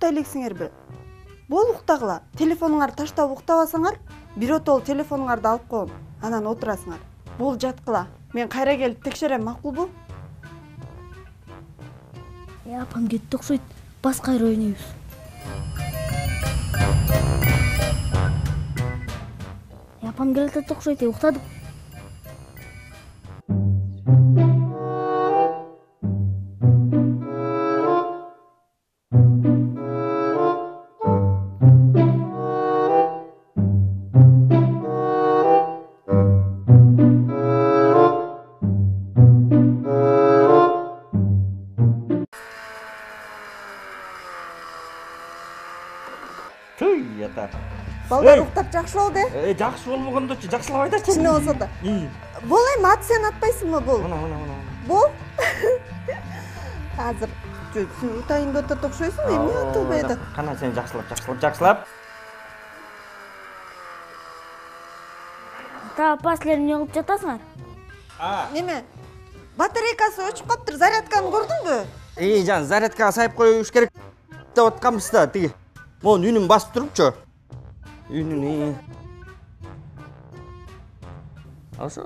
уктай элексиңерби? Бол уктагыла. Телефонуңарды таштап уктабасаңар, биротол телефонуңарды алып коем. Анан отурасыңар. Бол жаткыла. Мен кайра келип текшерем, макулбу? Апам кетти окшойт. Бас кайра ойнойбуз. Апам келатат окшойт, уктадык. Tüy yata. Балдар уктап жакшы болду, Жакшы болбогондочу, жакшылап айтачы. Чын болсо да. Бол эми ат сен атпайсыңбы бул? Мына. Бол? Азыр утайын деп атат окшойсуң, эми атылбайды. Кана сен жакшылап. Та апа силер эмне кылып жатасыңар? Неме? Батарейкасы өчүп калыптыр, зарядканы көрдүңбү? Жан, зарядкага сайып коюш керек деп атканбыз да, тиги. Монун үнүн басып турупчу. Үнүн. Ошо.